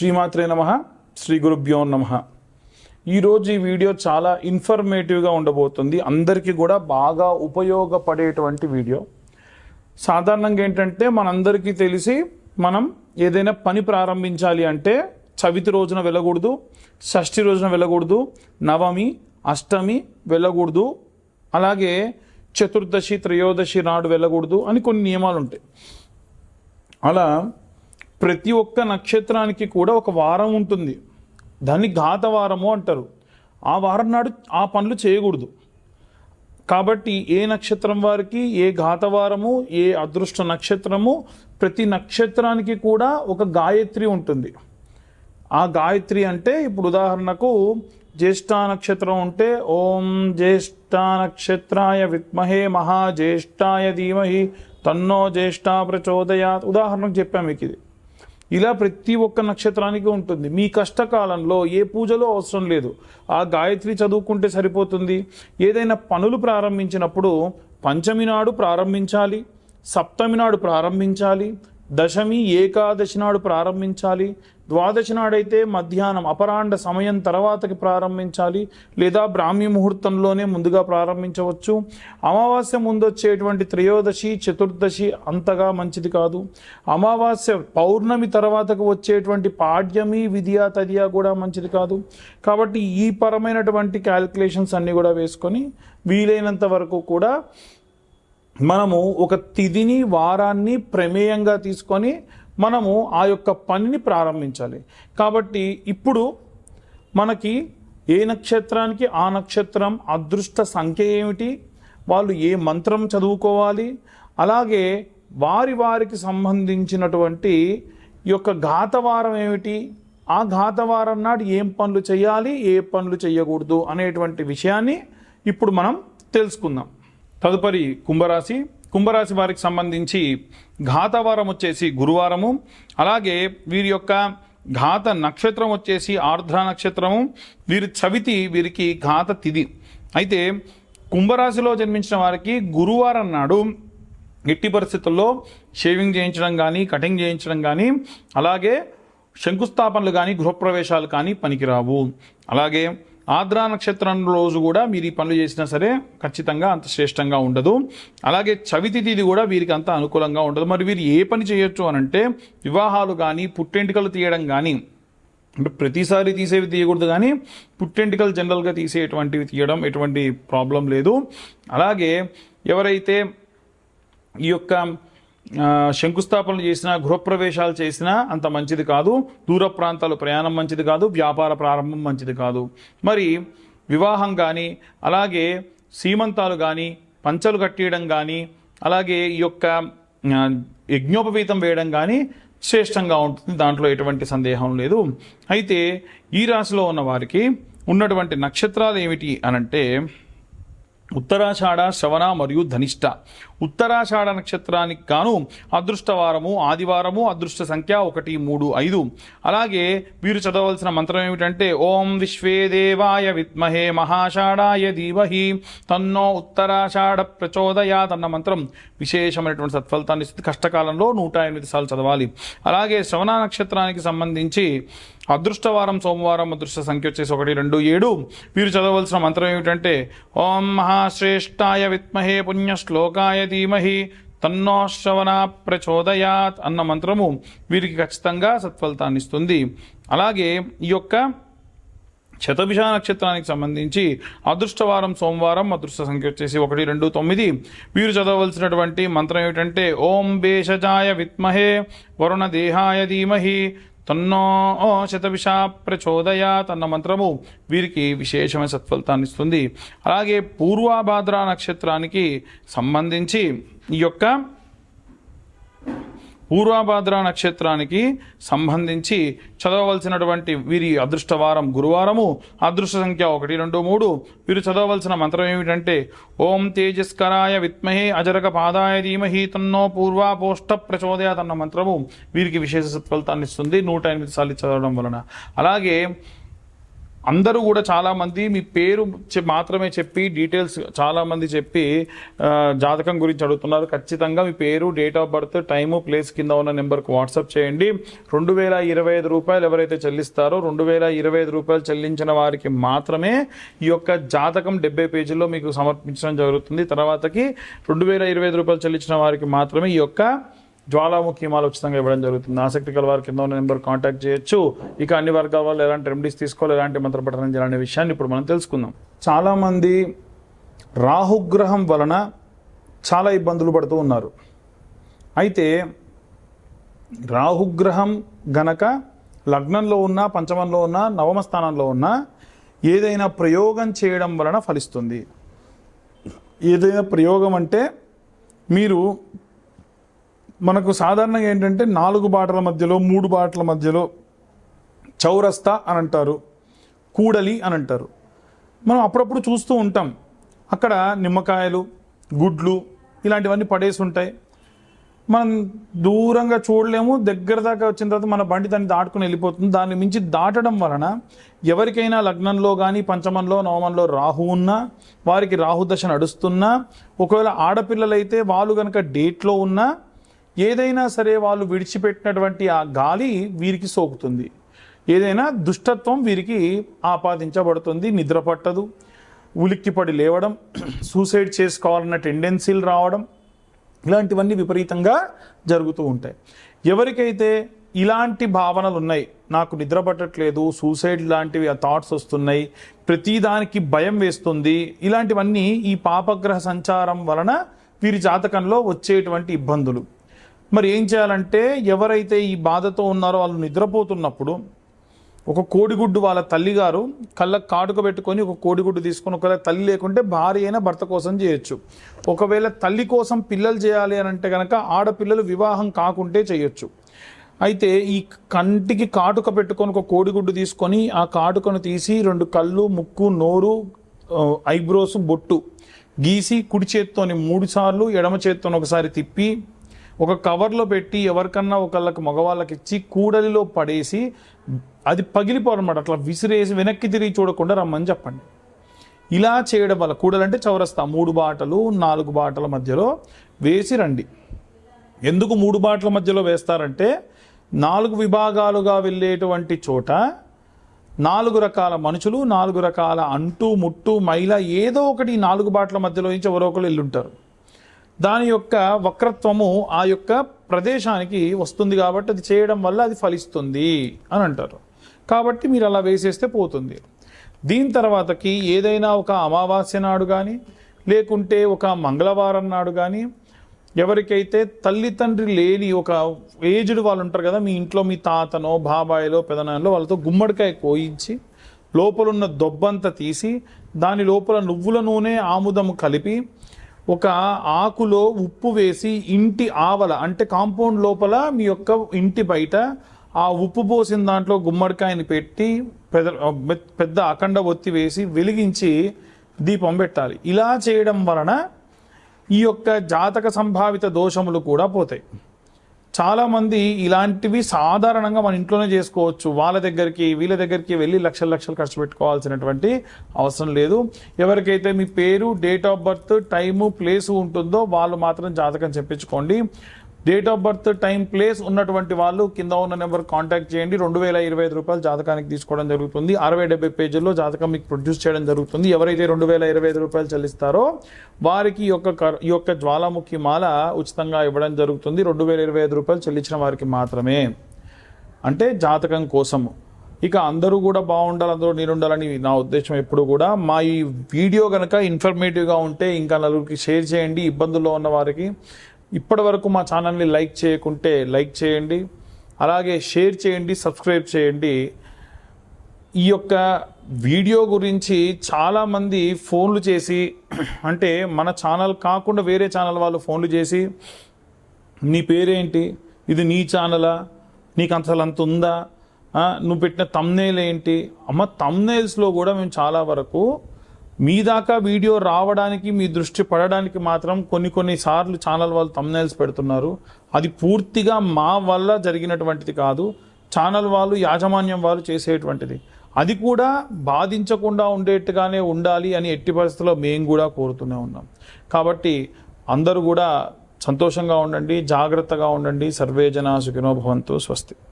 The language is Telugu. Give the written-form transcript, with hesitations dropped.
శ్రీమాత్రే నమః. శ్రీ గురుభ్యో నమః. ఈరోజు ఈ వీడియో చాలా ఇన్ఫర్మేటివ్గా ఉండబోతుంది. అందరికీ కూడా బాగా ఉపయోగపడేటువంటి వీడియో. సాధారణంగా ఏంటంటే మనందరికీ తెలిసి మనం ఏదైనా పని ప్రారంభించాలి అంటే చవితి రోజున వెళ్ళకూడదు, షష్ఠి రోజున వెళ్ళకూడదు, నవమి అష్టమి వెళ్ళకూడదు, అలాగే చతుర్దశి త్రయోదశి నాడు వెళ్ళకూడదు అని కొన్ని నియమాలు ఉంటాయి. అలా ప్రతి ఒక్క నక్షత్రానికి కూడా ఒక వారం ఉంటుంది. దాన్ని ఘాతవారము అంటారు. ఆ వారం నాడు ఆ పనులు చేయకూడదు. కాబట్టి ఏ నక్షత్రం వారికి ఏ ఘాతవారము, ఏ అదృష్ట నక్షత్రము, ప్రతి నక్షత్రానికి కూడా ఒక గాయత్రి ఉంటుంది. ఆ గాయత్రి అంటే ఇప్పుడు ఉదాహరణకు జ్యేష్ఠ నక్షత్రం ఉంటే ఓం జ్యేష్ఠ నక్షత్రాయ విద్మహే మహాజ్యేష్ఠాయ ధీమహి తన్నో జ్యేష్ఠ ప్రచోదయాత్ ఉదాహరణకు చెప్పాము మీకు ఇది. ఇలా ప్రతి ఒక్క నక్షత్రానికి ఉంటుంది. మీ కష్టకాలంలో ఏ పూజలో అవసరం లేదు, ఆ గాయత్రి చదువుకుంటే సరిపోతుంది. ఏదైనా పనులు ప్రారంభించినప్పుడు పంచమి నాడు ప్రారంభించాలి, సప్తమి నాడు ప్రారంభించాలి, దశమి ఏకాదశి నాడు ప్రారంభించాలి, ద్వాదశి నాడైతే మధ్యాహ్నం అపరాండ సమయం తర్వాతకి ప్రారంభించాలి, లేదా బ్రాహ్మీ ముహూర్తంలోనే ముందుగా ప్రారంభించవచ్చు. అమావాస్య ముందు వచ్చేటువంటి త్రయోదశి చతుర్దశి అంతగా మంచిది కాదు. అమావాస్య పౌర్ణమి తర్వాతకు వచ్చేటువంటి పాడ్యమి విద్యా తదియా కూడా మంచిది కాదు. కాబట్టి ఈ పరమైనటువంటి క్యాల్కులేషన్స్ అన్నీ కూడా వేసుకొని వీలైనంత వరకు కూడా మనము ఒక తిథిని వారాన్ని ప్రమేయంగా తీసుకొని మనము ఆ యొక్క పనిని ప్రారంభించాలి. కాబట్టి ఇప్పుడు మనకి ఏ నక్షత్రానికి ఆ నక్షత్రం అదృష్ట సంఖ్య ఏమిటి, వాళ్ళు ఏ మంత్రం చదువుకోవాలి, అలాగే వారికి సంబంధించినటువంటి ఈ యొక్క ఘాతవారం ఏమిటి, ఆ ఘాతవారం నాడు ఏం పనులు చేయాలి, ఏ పనులు చేయకూడదు అనేటువంటి విషయాన్ని ఇప్పుడు మనం తెలుసుకుందాం. తదుపరి కుంభరాశి వారికి సంబంధించి ఘాతవారం వచ్చేసి గురువారము, అలాగే వీరి యొక్క ఘాత నక్షత్రం వచ్చేసి ఆర్ద్ర నక్షత్రము, వీరి చవితి వీరికి ఘాత తిథి. అయితే కుంభరాశిలో జన్మించిన వారికి గురువారం నాడు ఎట్టి పరిస్థితుల్లో షేవింగ్ చేయించడం కానీ కటింగ్ చేయించడం కానీ అలాగే శంకుస్థాపనలు కానీ గృహప్రవేశాలు కానీ పనికిరావు. అలాగే ఆర్ద్ర నక్షత్రం రోజు కూడా మీరు ఈ పనులు చేసినా సరే ఖచ్చితంగా అంత శ్రేష్టంగా ఉండదు. అలాగే చవితి తిథి కూడా వీరికి అంత అనుకూలంగా ఉండదు. మరి వీరు ఏ పని చేయొచ్చు అనంటే వివాహాలు కానీ పుట్టెంటికలు తీయడం కానీ, అంటే ప్రతిసారి తీసేవి తీయకూడదు కానీ పుట్టెంటికలు జనరల్గా తీసేటువంటివి తీయడం ఎటువంటి ప్రాబ్లం లేదు. అలాగే ఎవరైతే ఈ యొక్క శంకుస్థాపనలు చేసినా గృహప్రవేశాలు చేసినా అంత మంచిది కాదు. దూర ప్రాంతాలు ప్రయాణం మంచిది కాదు, వ్యాపార ప్రారంభం మంచిది కాదు. మరి వివాహం కానీ అలాగే సీమంతాలు కానీ పంచలు కట్టేయడం కానీ అలాగే ఈ యొక్క యజ్ఞోపవీతం వేయడం కానీ శ్రేష్టంగా ఉంటుంది. దాంట్లో ఎటువంటి సందేహం లేదు. అయితే ఈ రాశిలో ఉన్న వారికి ఉన్నటువంటి నక్షత్రాలు ఏమిటి అనంటే ఉత్తరాషాఢ, శ్రవణ మరియు ధనిష్ట. ఉత్తరాషాఢ నక్షత్రానికి గాను అదృష్టవారము ఆదివారము, అదృష్ట సంఖ్య 1, 3, 5. అలాగే వీరు చదవలసిన మంత్రం ఏమిటంటే ఓం విశ్వేదేవాయ విద్మహే మహాషాఢాయ ధీమహి తన్నో ఉత్తరాషాఢ ప్రచోదయాత్ అన్న మంత్రం విశేషమైనటువంటి సత్ఫలితాన్ని ఇస్తుంది. కష్టకాలంలో 108 సార్లు చదవాలి. అలాగే శ్రవణ నక్షత్రానికి సంబంధించి అదృష్టవారం సోమవారం, అదృష్ట సంఖ్య వచ్చేసి 1, 2, 7. వీరు చదవలసిన మంత్రం ఏమిటంటే ఓం మహాశ్రేష్ఠాయ విద్మహే పుణ్యశ్లోకాయ ధీమహి తన్నో శ్రవణ ప్రచోదయాత్ అన్న మంత్రము వీరికి ఖచ్చితంగా సత్ఫలితాన్ని ఇస్తుంది. అలాగే ఈ యొక్క శతభిష నక్షత్రానికి సంబంధించి అదృష్టవారం సోమవారం, అదృష్ట సంఖ్య వచ్చేసి 1, 2, 9. వీరు చదవలసినటువంటి మంత్రం ఏమిటంటే ఓం భేషజాయ విద్మహే వరుణ దేహాయ ధీమహి తన్నో శతభిష ప్రచోదయాత్ అన్న మంత్రము వీరికి విశేషమైన సత్ఫలితాన్ని ఇస్తుంది. అలాగే పూర్వభాద్ర నక్షత్రానికి సంబంధించి ఈ యొక్క పూర్వభాద్ర నక్షత్రానికి సంబంధించి చదవవలసినటువంటి వీరి అదృష్టవారం గురువారము, అదృష్ట సంఖ్య 1, 2, 3. వీరు చదవవలసిన మంత్రం ఏమిటంటే ఓం తేజస్కరాయ విద్మహే అజరక పాదాయ ధీమహి తన్నో పూర్వాపోష్ట ప్రచోదయాత్ అన్న మంత్రము వీరికి విశేష సత్ఫలితాన్ని ఇస్తుంది 108 సార్లు చదవడం వలన. అలాగే అందరూ కూడా చాలామంది మీ పేరు మాత్రమే చెప్పి డీటెయిల్స్ చాలామంది చెప్పి జాతకం గురించి అడుగుతున్నారు. ఖచ్చితంగా మీ పేరు, date of birth, time, place కింద ఉన్న నెంబర్కి వాట్సాప్ చేయండి. 2025 రూపాయలు ఎవరైతే చెల్లిస్తారో 2025 రూపాయలు చెల్లించిన వారికి మాత్రమే ఈ యొక్క జాతకం 70 పేజీల్లో మీకు సమర్పించడం జరుగుతుంది. తర్వాతకి 2025 రూపాయలు చెల్లించిన వారికి మాత్రమే ఈ యొక్క జ్వాలాముఖి మాల ఉచితంగా ఇవ్వడం జరుగుతుంది. ఆసక్తి కల వారి కింద ఉన్న నెంబర్ కాంటాక్ట్ చేయొచ్చు. ఇక అన్ని వర్గాల వాళ్ళు ఎలాంటి రెమెడీస్ తీసుకోవాలి, ఎలాంటి మంత్రపఠనం చేయాలనే విషయాన్ని ఇప్పుడు మనం తెలుసుకుందాం. చాలామంది రాహుగ్రహం వలన చాలా ఇబ్బందులు పడుతూ ఉన్నారు. అయితే రాహుగ్రహం గనక లగ్నంలో ఉన్న, పంచమంలో ఉన్న, నవమ స్థానంలో ఉన్న ఏదైనా ప్రయోగం చేయడం వలన ఫలిస్తుంది. ఏదైనా ప్రయోగం అంటే మీరు మనకు సాధారణంగా ఏంటంటే 4 బాటల మధ్యలో, 3 బాటల మధ్యలో చౌరస్తా అని అంటారు, కూడలి అని అంటారు. మనం అప్పుడప్పుడు చూస్తూ ఉంటాం. అక్కడ నిమ్మకాయలు, గుడ్లు ఇలాంటివన్నీ పడేసి ఉంటాయి. మనం దూరంగా చూడలేము. దగ్గర దాకా వచ్చిన తర్వాత మన బండి దాన్ని దాటుకుని వెళ్ళిపోతుంది. దాన్ని మించి దాటడం వలన ఎవరికైనా లగ్నంలో కానీ, పంచమంలో, నవమంలో రాహు ఉన్నా, వారికి రాహుదశ నడుస్తున్నా, ఒకవేళ ఆడపిల్లలైతే వాళ్ళు కనుక డేట్లో ఉన్నా, ఏదైనా సరే వాళ్ళు విడిచిపెట్టినటువంటి ఆ గాలి వీరికి సోకుతుంది. ఏదైనా దుష్టత్వం వీరికి ఆపాదించబడుతుంది. నిద్ర పట్టదు, ఉలిక్కిపడి లేవడం, సూసైడ్ చేసుకోవాలన్న టెండెన్సీలు రావడం, ఇలాంటివన్నీ విపరీతంగా జరుగుతూ ఉంటాయి. ఎవరికైతే ఇలాంటి భావనలు ఉన్నాయి, నాకు నిద్ర పట్టట్లేదు, సూసైడ్ లాంటివి ఆ థాట్స్ వస్తున్నాయి, ప్రతిదానికి భయం వేస్తుంది, ఇలాంటివన్నీ ఈ పాపగ్రహ సంచారం వలన వీరి జాతకంలో వచ్చేటువంటి ఇబ్బందులు. మరి ఏం చేయాలంటే, ఎవరైతే ఈ బాధతో ఉన్నారో వాళ్ళు నిద్రపోతున్నప్పుడు ఒక కోడిగుడ్డు వాళ్ళ తల్లిగారు కళ్ళకు కాటుక పెట్టుకొని ఒక కోడిగుడ్డు తీసుకొని, ఒకవేళ తల్లి లేకుంటే భార్య అయినా భర్త కోసం చేయొచ్చు. ఒకవేళ తల్లి కోసం పిల్లలు చేయాలి అని అంటే కనుక ఆడపిల్లలు వివాహం కాకుంటే చేయొచ్చు. అయితే ఈ కంటికి కాటుక పెట్టుకొని ఒక కోడిగుడ్డు తీసుకొని ఆ కాటుకను తీసి 2 కళ్ళు, ముక్కు, నోరు, ఐబ్రోస్, బొట్టు గీసి కుడి చేత్తోని 3 సార్లు, ఎడమ చేత్తోని ఒకసారి తిప్పి ఒక కవర్లో పెట్టి ఎవరికన్నా ఒకళ్ళకి మగవాళ్ళకి ఇచ్చి కూడలిలో పడేసి అది పగిలిపోవన్నమాట. అట్లా విసిరేసి వెనక్కి తిరిగి చూడకుండా రమ్మని చెప్పండి. ఇలా చేయడం వల్ల, కూడలంటే చౌరస్తా 3 బాటలు 4 బాటల మధ్యలో వేసి రండి. ఎందుకు 3 బాటల మధ్యలో వేస్తారంటే 4 విభాగాలుగా వెళ్ళేటువంటి చోట 4 రకాల మనుషులు, 4 రకాల అంటు ముట్టు మైల ఏదో ఒకటి 4 బాటల మధ్యలో నుంచి ఎవరో ఒకరు వెళ్ళుంటారు. దాని యొక్క వక్రత్వము ఆ యొక్క ప్రదేశానికి వస్తుంది కాబట్టి అది చేయడం వల్ల అది ఫలిస్తుంది అని అంటారు. కాబట్టి మీరు అలా వేసేస్తే పోతుంది. దీని తర్వాతకి ఏదైనా ఒక అమావాస్య నాడు కానీ, లేకుంటే ఒక మంగళవారం నాడు కానీ, ఎవరికైతే తల్లి తండ్రి లేని ఒక ఏజ్డ్ వాళ్ళు ఉంటారు కదా, మీ ఇంట్లో మీ తాతనో, బాబాయిలో, పెదనాన్నలో, వాళ్ళతో గుమ్మడికాయ కోయించి లోపలున్న దొబ్బంతా తీసి దాని లోపల నువ్వుల నూనె, ఆముదము కలిపి ఒక ఆకులో ఉప్పు వేసి ఇంటి ఆవల అంటే కాంపౌండ్ లోపల మీ యొక్క ఇంటి బయట ఆ ఉప్పు పోసిన దాంట్లో గుమ్మడికాయని పెట్టి పెద్ద అఖండ ఒత్తి వేసి వెలిగించి దీపం పెట్టాలి. ఇలా చేయడం వలన ఈ యొక్క జాతక సంభావిత దోషములు కూడా పోతాయి. చాలామంది ఇలాంటివి సాధారణంగా మన ఇంట్లోనే చేసుకోవచ్చు. వాళ్ళ దగ్గరికి వీళ్ళ దగ్గరికి వెళ్ళి లక్షలు ఖర్చు పెట్టుకోవాల్సినటువంటి అవసరం లేదు. ఎవరికైతే మీ పేరు, date of birth, time, place ఉంటుందో వాళ్ళు మాత్రం జాతకం చెప్పించుకోండి. Date of birth, time, place ఉన్నటువంటి వాళ్ళు కింద ఉన్న నెంబర్ కాంటాక్ట్ చేయండి. 2025 రూపాయలు జాతకానికి తీసుకోవడం జరుగుతుంది. 60-70 పేజీల్లో జాతకం మీకు ప్రొడ్యూస్ చేయడం జరుగుతుంది. ఎవరైతే 2025 రూపాయలు చెల్లిస్తారో వారికి ఈ యొక్క జ్వాలాముఖి మాల ఉచితంగా ఇవ్వడం జరుగుతుంది. 2025 రూపాయలు చెల్లించిన వారికి మాత్రమే, అంటే జాతకం కోసము. ఇక అందరూ కూడా బాగుండాలి, అందరూ నేనుండాలని నా ఉద్దేశం ఎప్పుడు కూడా. మా ఈ వీడియో కనుక ఇన్ఫర్మేటివ్గా ఉంటే ఇంకా నలుగురికి షేర్ చేయండి. ఇబ్బందుల్లో ఉన్న వారికి ఇప్పటి వరకు మా ఛానల్ని లైక్ చేయకుంటే లైక్ చేయండి, అలాగే షేర్ చేయండి, సబ్స్క్రైబ్ చేయండి. ఈ యొక్క వీడియో గురించి చాలామంది ఫోన్లు చేసి, అంటే మన ఛానల్ కాకుండా వేరే ఛానల్ వాళ్ళు ఫోన్లు చేసి, నీ పేరేంటి, ఇది నీ ఛానలా, నీకు అసలు అంత ఉందా, నువ్వు పెట్టిన తమ్నేల్ ఏంటి. అమ్మ, తమ్నేల్స్లో కూడా మేము చాలా వరకు మీ దాకా వీడియో రావడానికి, మీ దృష్టి పడడానికి మాత్రం కొన్ని సార్లు ఛానల్ వాళ్ళు తమ్నైల్స్ పెడుతున్నారు. అది పూర్తిగా మా వల్ల జరిగినటువంటిది కాదు, ఛానల్ వాళ్ళు, యాజమాన్యం వాళ్ళు చేసేటువంటిది. అది కూడా బాధించకుండా ఉండేట్టుగానే ఉండాలి అని ఎట్టి పరిస్థితుల్లో మేము కూడా కోరుతూనే ఉన్నాం. కాబట్టి అందరూ కూడా సంతోషంగా ఉండండి, జాగ్రత్తగా ఉండండి. సర్వే జనా సుఖినో భవంతు. స్వస్తి.